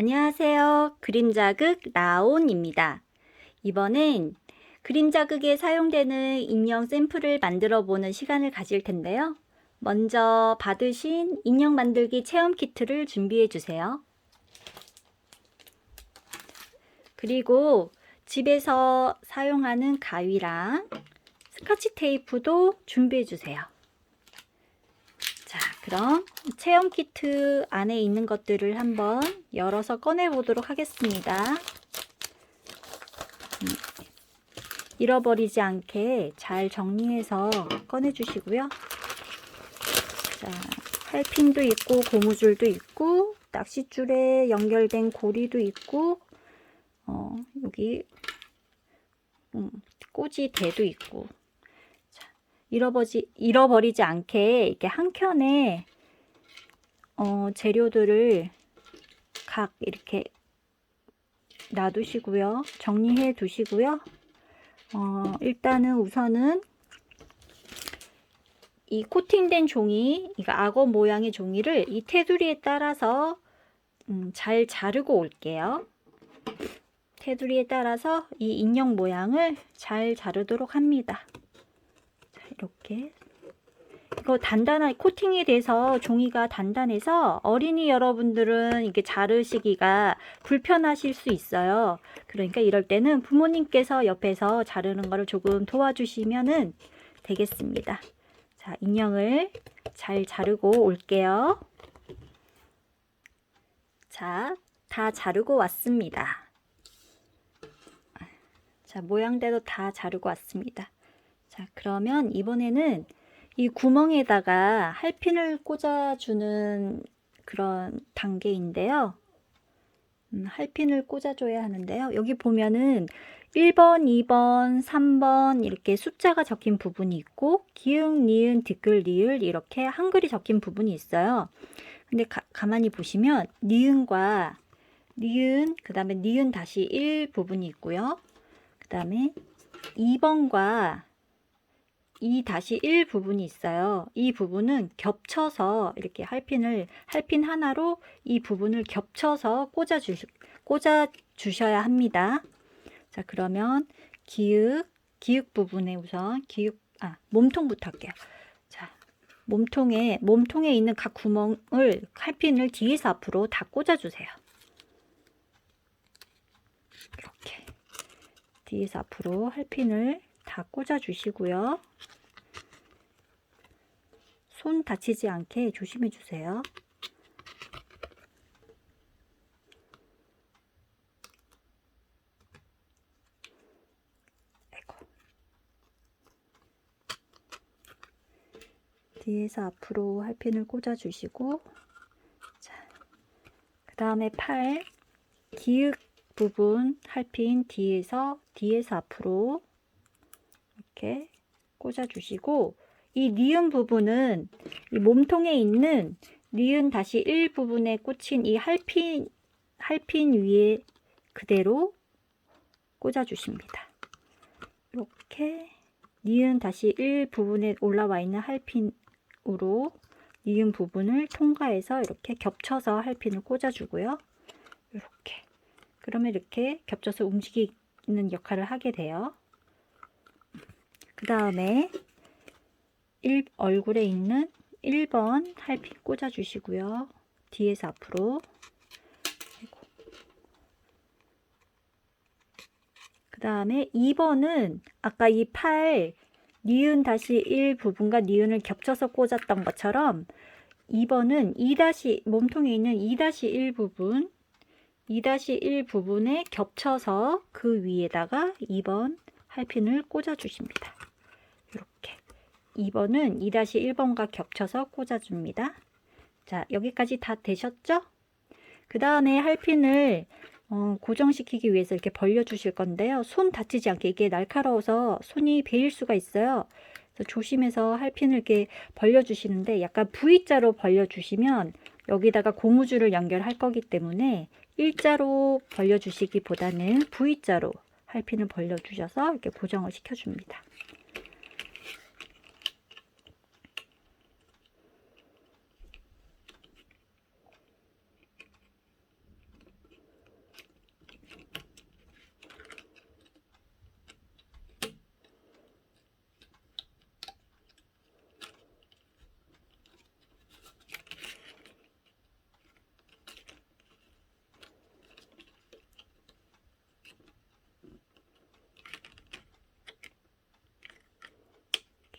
안녕하세요. 그림자극 라온입니다. 이번엔 그림자극에 사용되는 인형 샘플을 만들어 보는 시간을 가질 텐데요. 먼저 받으신 인형 만들기 체험 키트를 준비해 주세요. 그리고 집에서 사용하는 가위랑 스카치 테이프도 준비해 주세요. 자, 그럼 체험 키트 안에 있는 것들을 한번 열어서 꺼내 보도록 하겠습니다. 잃어버리지 않게 잘 정리해서 꺼내 주시고요. 자, 할핀도 있고 고무줄도 있고 낚싯줄에 연결된 고리도 있고 여기 꼬지대도 있고. 자, 잃어버리지 않게 이렇게 한 켠에 재료들을 각 이렇게 놔두시고요. 정리해 두시고요. 일단은 우선은 이 코팅된 종이, 이거 악어 모양의 종이를 이 테두리에 따라서 잘 자르고 올게요. 테두리에 따라서 이 인형 모양을 잘 자르도록 합니다. 자, 이렇게. 이거 단단한 코팅이 돼서 종이가 단단해서 어린이 여러분들은 이게 자르시기가 불편하실 수 있어요. 그러니까 이럴 때는 부모님께서 옆에서 자르는 거를 조금 도와주시면 되겠습니다. 자, 인형을 잘 자르고 올게요. 자, 다 자르고 왔습니다. 자, 모양대로 다 자르고 왔습니다. 자, 그러면 이번에는 이 구멍에다가 할핀을 꽂아주는 그런 단계인데요. 할핀을 꽂아줘야 하는데요. 여기 보면은 1번, 2번, 3번 이렇게 숫자가 적힌 부분이 있고 기역, 니은, 디귿, 리을 이렇게 한글이 적힌 부분이 있어요. 근데 가만히 보시면 니은과 니은, 그 다음에 니은 다시 1 부분이 있고요. 그 다음에 2번과 2-1 부분이 있어요. 이 부분은 겹쳐서 이렇게 할핀 하나로 이 부분을 겹쳐서 꽂아 주셔야 합니다. 자, 그러면 기역 부분에 우선 몸통부터 할게요. 자, 몸통에 있는 각 구멍을 할핀을 뒤에서 앞으로 다 꽂아 주세요. 이렇게 뒤에서 앞으로 할핀을 다 꽂아 주시고요. 손 다치지 않게 조심해 주세요. 아이고. 뒤에서 앞으로 할핀을 꽂아 주시고, 자, 그 다음에 팔 기역 부분 할핀 뒤에서 앞으로 이렇게 꽂아 주시고, 이 니은 부분은 이 몸통에 있는 니은 다시 1 부분에 꽂힌 이 할핀 위에 그대로 꽂아 주십니다. 이렇게 니은 다시 1 부분에 올라와 있는 할핀으로 니은 부분을 통과해서 이렇게 겹쳐서 할핀을 꽂아 주고요. 이렇게. 그러면 이렇게 겹쳐서 움직이는 역할을 하게 돼요. 그 다음에 얼굴에 있는 1번 할핀 꽂아 주시고요. 뒤에서 앞으로. 그 다음에 2번은 아까 이 팔 니은 다시 1 부분과 니은을 겹쳐서 꽂았던 것처럼 2번은 몸통에 있는 2-1 부분 2-1 부분에 겹쳐서 그 위에다가 2번 할핀을 꽂아 주십니다. 이렇게 2번은 2-1번과 겹쳐서 꽂아 줍니다. 자, 여기까지 다 되셨죠? 그 다음에 할핀을 고정시키기 위해서 이렇게 벌려 주실 건데요. 손 다치지 않게, 이게 날카로워서 손이 베일 수가 있어요. 그래서 조심해서 할핀을 이렇게 벌려 주시는데 약간 V자로 벌려 주시면 여기다가 고무줄을 연결할 거기 때문에 일자로 벌려 주시기보다는 V자로 할핀을 벌려 주셔서 이렇게 고정을 시켜 줍니다.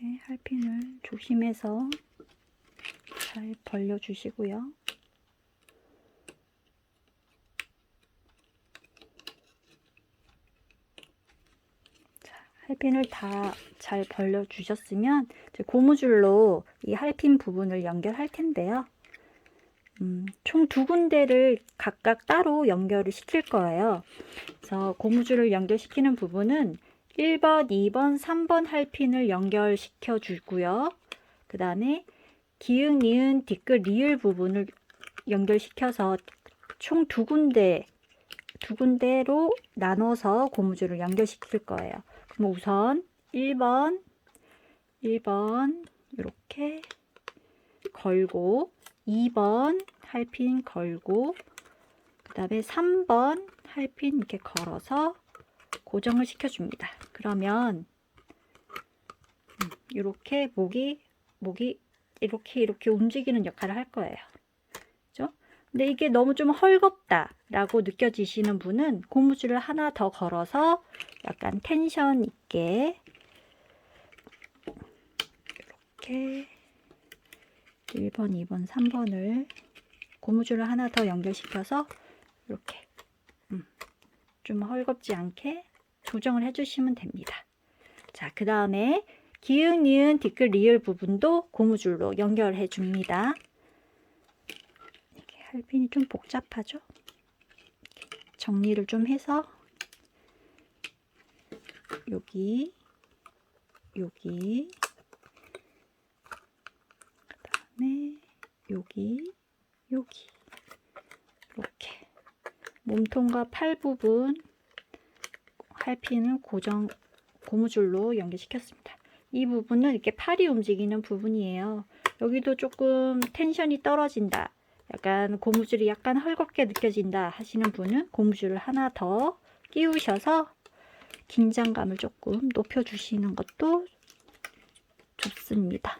이렇게 할핀을 조심해서 잘 벌려주시고요. 할핀을 다 잘 벌려주셨으면 이제 고무줄로 이 할핀 부분을 연결할 텐데요. 총 2군데를 각각 따로 연결을 시킬 거예요. 그래서 고무줄을 연결시키는 부분은 1번, 2번, 3번 할핀을 연결시켜 주고요. 그 다음에 기흥, 니은, 디귿, 리을 부분을 연결시켜서 총 2군데로 나눠서 고무줄을 연결시킬 거예요. 그럼 우선 1번 이렇게 걸고 2번 할핀 걸고 그 다음에 3번 할핀 이렇게 걸어서 고정을 시켜줍니다. 그러면 이렇게 목이 이렇게 움직이는 역할을 할 거예요. 그죠? 근데 이게 너무 좀 헐겁다 라고 느껴지시는 분은 고무줄을 하나 더 걸어서 약간 텐션 있게 이렇게 1번, 2번, 3번을 고무줄을 하나 더 연결시켜서 이렇게 좀 헐겁지 않게 조정을 해주시면 됩니다. 자, 그 다음에 기흥, 니은, 디귿, 리을 부분도 고무줄로 연결해 줍니다. 이렇게 할핀이 좀 복잡하죠? 정리를 좀 해서 여기 그 다음에 여기 이렇게 몸통과 팔 부분 할핀을 고무줄로 연결시켰습니다. 이 부분은 이렇게 팔이 움직이는 부분이에요. 여기도 조금 텐션이 떨어진다, 약간 고무줄이 약간 헐겁게 느껴진다 하시는 분은 고무줄을 하나 더 끼우셔서 긴장감을 조금 높여주시는 것도 좋습니다.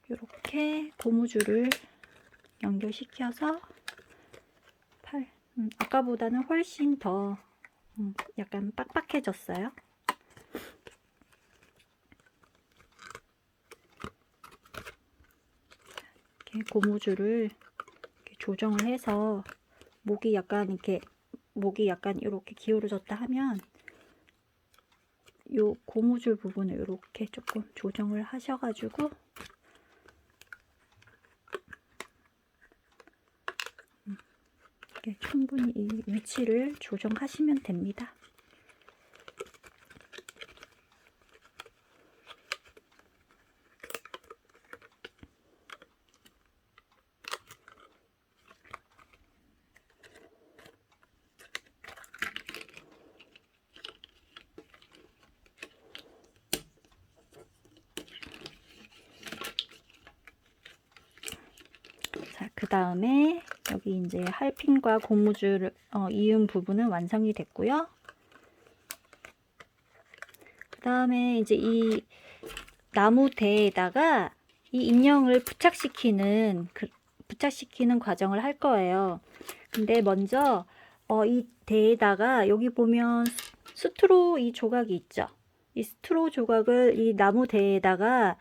이렇게 고무줄을 연결시켜서 아까보다는 훨씬 더 약간 빡빡해졌어요. 이렇게 고무줄을 이렇게 조정을 해서 목이 약간 이렇게 기울어졌다 하면 요 고무줄 부분을 이렇게 조금 조정을 하셔가지고 이렇게 충분히 이 위치를 조정하시면 됩니다. 자, 그 다음에 여기 이제 할핀과 고무줄 이은 부분은 완성이 됐고요. 그 다음에 이제 이 나무 대에다가 이 인형을 부착시키는 과정을 할 거예요. 근데 먼저 이 대에다가 여기 보면 스트로 이 조각이 있죠. 이 스트로 조각을 이 나무 대에다가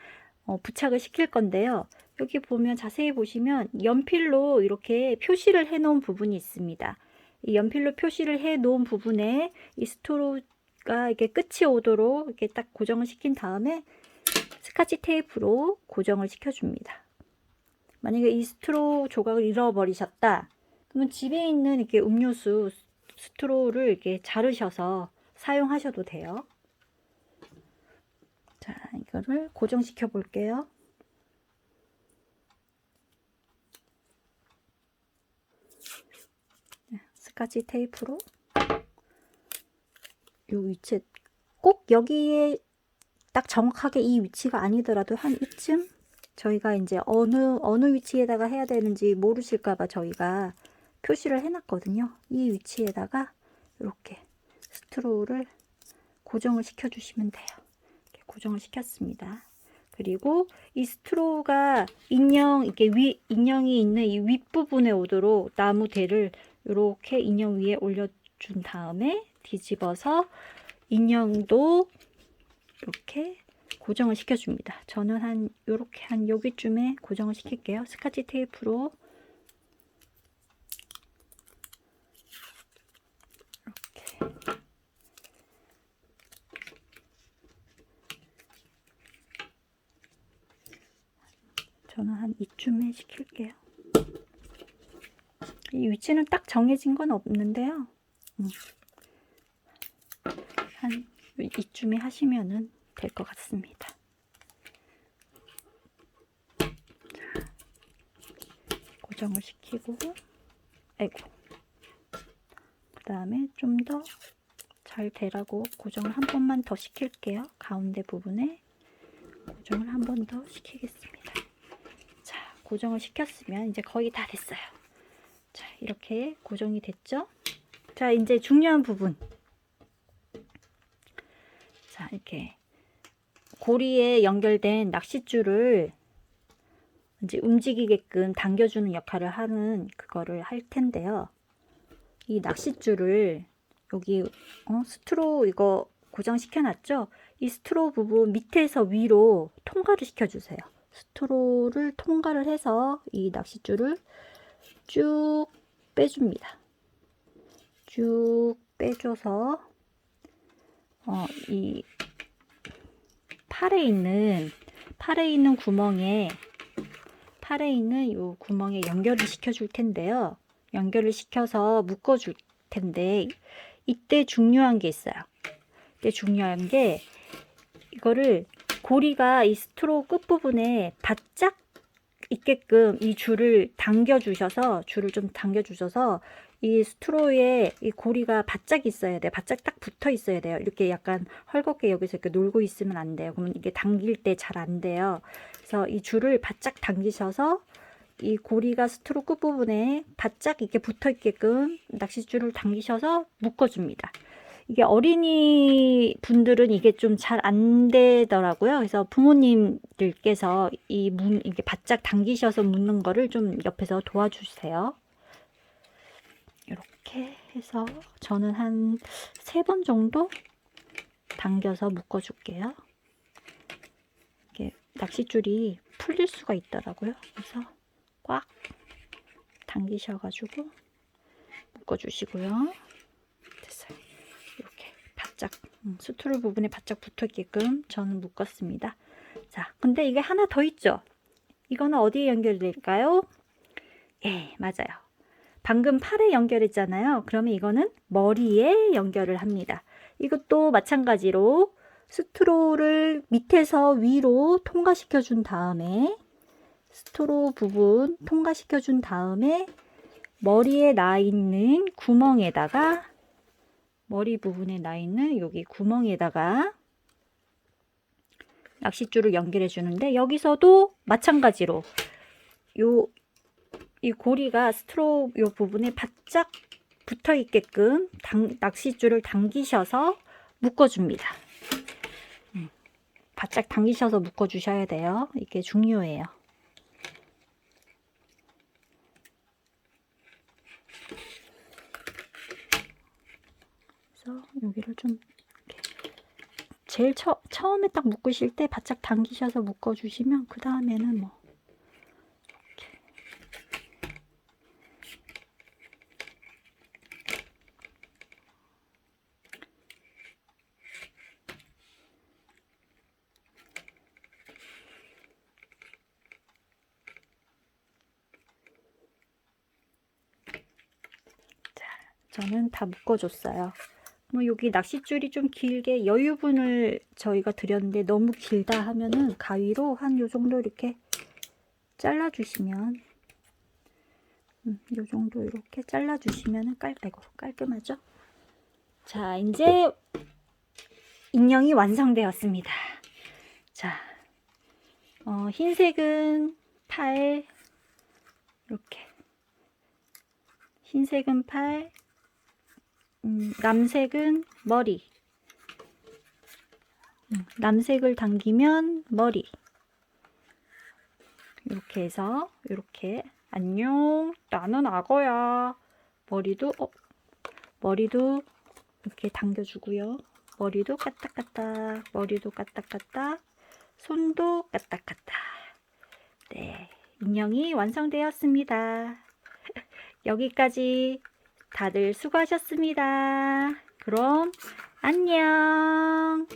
부착을 시킬 건데요. 여기 보면 자세히 보시면 연필로 이렇게 표시를 해 놓은 부분이 있습니다. 이 연필로 표시를 해 놓은 부분에 이 스트로가 이렇게 끝이 오도록 이렇게 딱 고정을 시킨 다음에 스카치 테이프로 고정을 시켜줍니다. 만약에 이 스트로 조각을 잃어버리셨다, 그러면 집에 있는 이렇게 음료수 스트로를 이렇게 자르셔서 사용하셔도 돼요. 자, 이거를 고정시켜 볼게요. 스카치 테이프로 요 위치에 꼭 여기에 딱 정확하게 이 위치가 아니더라도 한 이쯤 저희가 이제 어느 위치에다가 해야 되는지 모르실까봐 저희가 표시를 해놨거든요. 이 위치에다가 이렇게 스트로를 고정을 시켜주시면 돼요. 이렇게 고정을 시켰습니다. 그리고 이 스트로가 인형이 있는 이 윗부분에 오도록 나무 대를 이렇게 인형 위에 올려준 다음에 뒤집어서 인형도 이렇게 고정을 시켜줍니다. 저는 한 요렇게 한 여기쯤에 고정을 시킬게요. 스카치 테이프로 이렇게. 저는 한 이쯤에 시킬게요. 이 위치는 딱 정해진 건 없는데요. 한 이쯤에 하시면은 될 것 같습니다. 자, 고정을 시키고, 아이고. 그 다음에 좀 더 잘 되라고 고정을 한 번만 더 시킬게요. 가운데 부분에 고정을 한 번 더 시키겠습니다. 자, 고정을 시켰으면 이제 거의 다 됐어요. 자, 이렇게 고정이 됐죠? 자, 이제 중요한 부분. 자, 이렇게 고리에 연결된 낚싯줄을 이제 움직이게끔 당겨주는 역할을 하는 그거를 할 텐데요. 이 낚싯줄을 여기 스트로 이거 고정시켜 놨죠? 이 스트로 부분 밑에서 위로 통과를 시켜주세요. 스트로를 통과를 해서 이 낚싯줄을 쭉 빼줍니다. 쭉 빼줘서 이 팔에 있는 구멍에 이 구멍에 연결을 시켜줄 텐데요. 연결을 시켜서 묶어줄 텐데 이때 중요한 게 있어요. 이때 중요한 게 이거를 고리가 이 스트로 끝부분에 바짝 있게끔 이 줄을 당겨주셔서 이 스트로에 이 고리가 바짝 있어야 돼요. 바짝 딱 붙어 있어야 돼요. 이렇게 약간 헐겁게 여기서 이렇게 놀고 있으면 안 돼요. 그러면 이게 당길 때 잘 안 돼요. 그래서 이 줄을 바짝 당기셔서 이 고리가 스트로 끝부분에 바짝 이렇게 붙어 있게끔 낚싯줄을 당기셔서 묶어줍니다. 이게 어린이 분들은 이게 좀 잘 안 되더라고요. 그래서 부모님들께서 이게 바짝 당기셔서 묶는 거를 좀 옆에서 도와주세요. 이렇게 해서 저는 한 3번 정도 당겨서 묶어줄게요. 이게 낚싯줄이 풀릴 수가 있더라고요. 그래서 꽉 당기셔가지고 묶어주시고요. 됐어요. 이렇게 바짝 스트로 부분에 바짝 붙어 있게끔 저는 묶었습니다. 자, 근데 이게 하나 더 있죠? 이거는 어디에 연결될까요? 예, 맞아요. 방금 팔에 연결했잖아요. 그러면 이거는 머리에 연결을 합니다. 이것도 마찬가지로 스트로를 밑에서 위로 통과시켜 준 다음에 스트로 부분 통과시켜 준 다음에 머리에 나 있는 구멍에다가 머리 부분에 나 있는 여기 구멍에다가 낚싯줄을 연결해 주는데 여기서도 마찬가지로 이 고리가 스트로 요 부분에 바짝 붙어 있게끔 낚싯줄을 당기셔서 묶어줍니다. 바짝 당기셔서 묶어주셔야 돼요. 이게 중요해요. 그래서 여기를 좀 제일 처음에 딱 묶으실 때 바짝 당기셔서 묶어주시면 그 다음에는 뭐 저는 다 묶어줬어요. 뭐 여기 낚싯줄이 좀 길게 여유분을 저희가 드렸는데 너무 길다 하면은 가위로 한 요 정도 이렇게 잘라주시면 요 정도 이렇게 잘라주시면은 깔끔하죠? 자, 이제 인형이 완성되었습니다. 자, 흰색은 팔 이렇게 흰색은 팔 남색은 머리 남색을 당기면 머리 이렇게 해서 이렇게 안녕 나는 악어야 머리도 이렇게 당겨주고요. 머리도 까딱까딱 머리도 까딱까딱 손도 까딱까딱. 네, 인형이 완성되었습니다. 여기까지 다들 수고하셨습니다. 그럼 안녕.